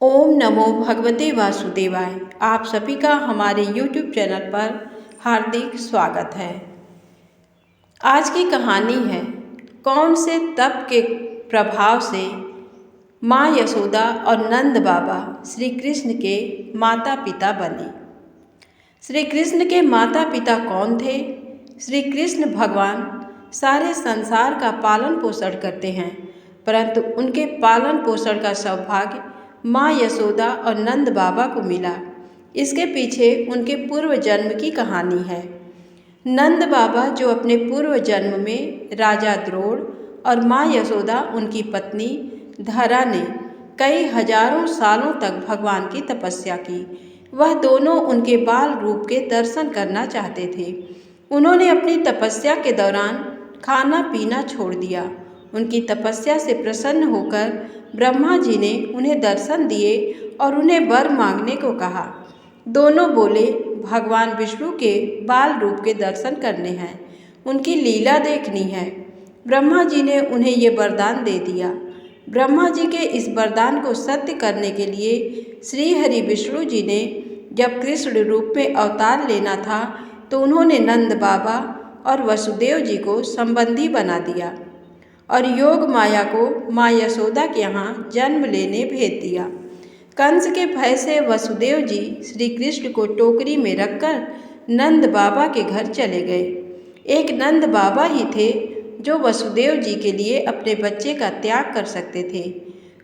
ओम नमो भगवते वासुदेवाय। आप सभी का हमारे YouTube चैनल पर हार्दिक स्वागत है। आज की कहानी है कौन से तप के प्रभाव से माँ यशोदा और नंद बाबा श्री कृष्ण के माता पिता बने। श्री कृष्ण के माता पिता कौन थे? श्री कृष्ण भगवान सारे संसार का पालन पोषण करते हैं, परंतु उनके पालन पोषण का सौभाग्य माँ यशोदा और नंद बाबा को मिला। इसके पीछे उनके पूर्व जन्म की कहानी है। नंद बाबा जो अपने पूर्व जन्म में राजा द्रोण और माँ यशोदा उनकी पत्नी धरा ने कई हजारों सालों तक भगवान की तपस्या की, वह दोनों उनके बाल रूप के दर्शन करना चाहते थे। उन्होंने अपनी तपस्या के दौरान खाना पीना छोड़ दिया। उनकी तपस्या से प्रसन्न होकर ब्रह्मा जी ने उन्हें दर्शन दिए और उन्हें वर मांगने को कहा। दोनों बोले, भगवान विष्णु के बाल रूप के दर्शन करने हैं, उनकी लीला देखनी है। ब्रह्मा जी ने उन्हें ये वरदान दे दिया। ब्रह्मा जी के इस वरदान को सत्य करने के लिए श्री हरि विष्णु जी ने जब कृष्ण रूप में अवतार लेना था तो उन्होंने नंद बाबा और वसुदेव जी को संबंधी बना दिया और योग माया को माँ यशोदा के यहाँ जन्म लेने भेज दिया। कंस के भय से वसुदेव जी श्री कृष्ण को टोकरी में रखकर नंद बाबा के घर चले गए। एक नंद बाबा ही थे जो वसुदेव जी के लिए अपने बच्चे का त्याग कर सकते थे।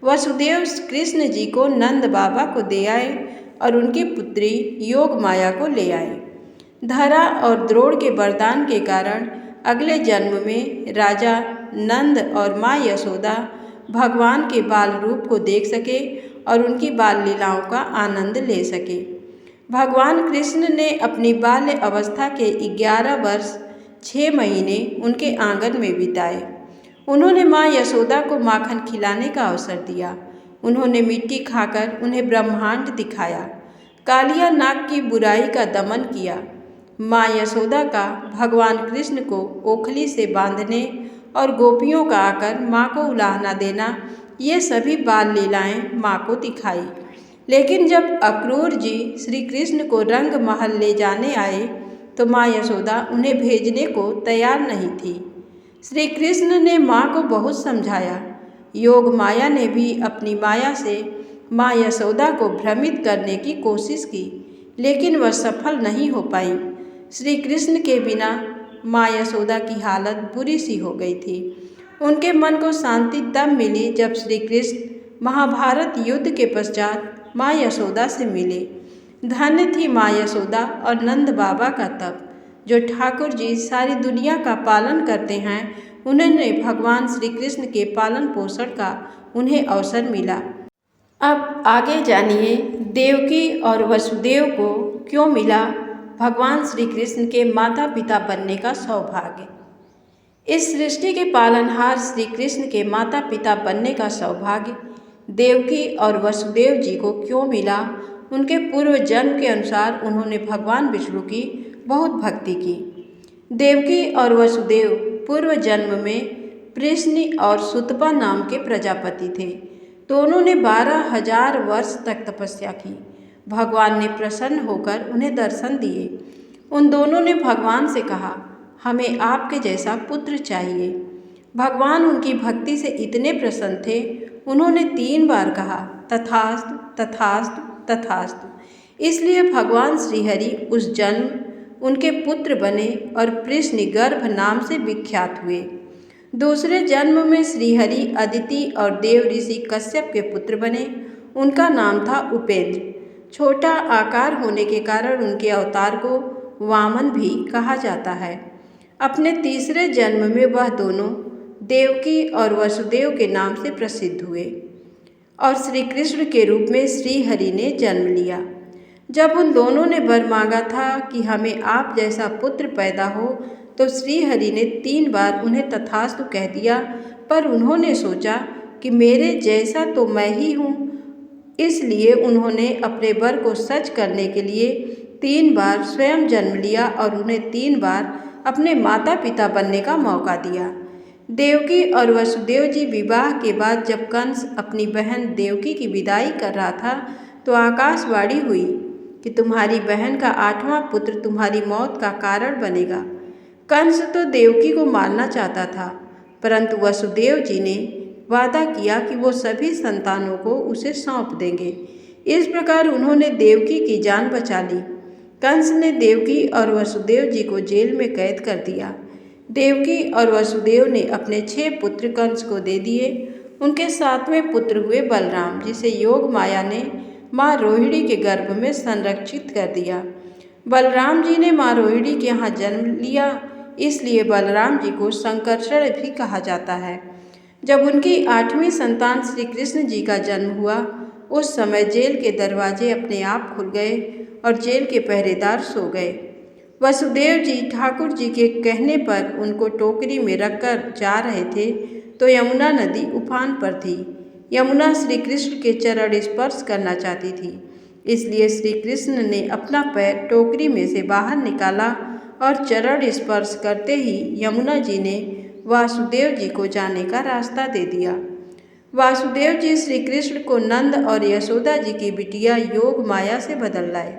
वसुदेव कृष्ण जी को नंद बाबा को दे आए और उनकी पुत्री योग माया को ले आए। धरा और द्रोण के वरदान के कारण अगले जन्म में राजा नंद और माँ यशोदा भगवान के बाल रूप को देख सके और उनकी बाल लीलाओं का आनंद ले सके। भगवान कृष्ण ने अपनी बाल्य अवस्था के 11 वर्ष 6 महीने उनके आंगन में बिताए। उन्होंने माँ यशोदा को माखन खिलाने का अवसर दिया। उन्होंने मिट्टी खाकर उन्हें ब्रह्मांड दिखाया। कालिया नाग की बुराई का दमन किया। माँ यशोदा का भगवान कृष्ण को ओखली से बांधने और गोपियों का आकर माँ को उलाहना देना, ये सभी बाल लीलाएं माँ को दिखाई। लेकिन जब अक्रूर जी श्री कृष्ण को रंग महल ले जाने आए तो माँ यशोदा उन्हें भेजने को तैयार नहीं थी। श्री कृष्ण ने माँ को बहुत समझाया। योग माया ने भी अपनी माया से माँ यशोदा को भ्रमित करने की कोशिश की, लेकिन वह सफल नहीं हो पाई। श्री कृष्ण के बिना माँ यशोदा की हालत बुरी सी हो गई थी। उनके मन को शांति तब मिली जब श्री कृष्ण महाभारत युद्ध के पश्चात माँ यशोदा से मिले। धन्य थी माँ यशोदा और नंद बाबा का तप। जो ठाकुर जी सारी दुनिया का पालन करते हैं, उन्होंने भगवान श्री कृष्ण के पालन पोषण का उन्हें अवसर मिला। अब आगे जानिए देवकी और वसुदेव को क्यों मिला भगवान श्री कृष्ण के माता पिता बनने का सौभाग्य। इस सृष्टि के पालनहार श्री कृष्ण के माता पिता बनने का सौभाग्य देवकी और वसुदेव जी को क्यों मिला? उनके पूर्व जन्म के अनुसार उन्होंने भगवान विष्णु की बहुत भक्ति की। देवकी और वसुदेव पूर्व जन्म में पृश्नि और सुतपा नाम के प्रजापति थे। दोनों ने 12,000 वर्ष तक तपस्या की। भगवान ने प्रसन्न होकर उन्हें दर्शन दिए। उन दोनों ने भगवान से कहा, हमें आपके जैसा पुत्र चाहिए। भगवान उनकी भक्ति से इतने प्रसन्न थे, उन्होंने 3 बार कहा, तथास्तु तथास्तु तथास्तु। इसलिए भगवान श्रीहरि उस जन्म उनके पुत्र बने और पृश्नि गर्भ नाम से विख्यात हुए। दूसरे जन्म में श्रीहरि अदिति और देव ऋषि कश्यप के पुत्र बने। उनका नाम था उपेंद्र। छोटा आकार होने के कारण उनके अवतार को वामन भी कहा जाता है। अपने तीसरे जन्म में वह दोनों देवकी और वसुदेव के नाम से प्रसिद्ध हुए और श्री कृष्ण के रूप में श्री हरि ने जन्म लिया। जब उन दोनों ने वर मांगा था कि हमें आप जैसा पुत्र पैदा हो, तो श्री हरि ने 3 बार उन्हें तथास्तु कह दिया, पर उन्होंने सोचा कि मेरे जैसा तो मैं ही हूँ। इसलिए उन्होंने अपने वर को सच करने के लिए 3 बार स्वयं जन्म लिया और उन्हें 3 बार अपने माता पिता बनने का मौका दिया। देवकी और वसुदेव जी विवाह के बाद जब कंस अपनी बहन देवकी की विदाई कर रहा था तो आकाशवाणी हुई कि तुम्हारी बहन का 8वां पुत्र तुम्हारी मौत का कारण बनेगा। कंस तो देवकी को मारना चाहता था, परंतु वसुदेव जी ने वादा किया कि वो सभी संतानों को उसे सौंप देंगे। इस प्रकार उन्होंने देवकी की जान बचा ली। कंस ने देवकी और वसुदेव जी को जेल में कैद कर दिया। देवकी और वसुदेव ने अपने 6 पुत्र कंस को दे दिए। उनके 7वें पुत्र हुए बलराम, जिसे योग माया ने माँ रोहिणी के गर्भ में संरक्षित कर दिया। बलराम जी ने माँ रोहिणी के यहाँ जन्म लिया, इसलिए बलराम जी को संकर्षण भी कहा जाता है। जब उनकी 8वीं संतान श्री कृष्ण जी का जन्म हुआ, उस समय जेल के दरवाजे अपने आप खुल गए और जेल के पहरेदार सो गए। वसुदेव जी ठाकुर जी के कहने पर उनको टोकरी में रखकर जा रहे थे तो यमुना नदी उफान पर थी। यमुना श्री कृष्ण के चरण स्पर्श करना चाहती थी, इसलिए श्री कृष्ण ने अपना पैर टोकरी में से बाहर निकाला और चरण स्पर्श करते ही यमुना जी ने वासुदेव जी को जाने का रास्ता दे दिया। वासुदेव जी श्री कृष्ण को नंद और यशोदा जी की बिटिया योग माया से बदल लाए।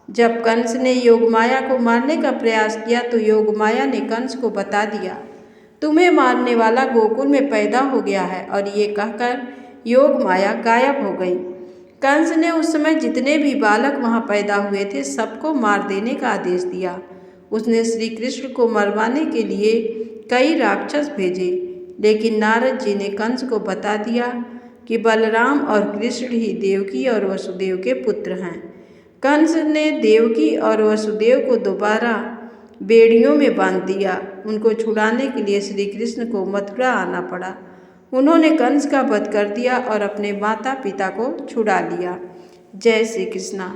जब कंस ने योग माया को मारने का प्रयास किया तो योग माया ने कंस को बता दिया, तुम्हें मारने वाला गोकुल में पैदा हो गया है, और ये कहकर योग माया गायब हो गई। कंस ने उस समय जितने भी बालक वहाँ पैदा हुए थे सबको मार देने का आदेश दिया। उसने श्री कृष्ण को मरवाने के लिए कई राक्षस भेजे, लेकिन नारद जी ने कंस को बता दिया कि बलराम और कृष्ण ही देवकी और वसुदेव के पुत्र हैं। कंस ने देवकी और वसुदेव को दोबारा बेड़ियों में बांध दिया। उनको छुड़ाने के लिए श्री कृष्ण को मथुरा आना पड़ा। उन्होंने कंस का वध कर दिया और अपने माता पिता को छुड़ा लिया। जय श्री कृष्णा।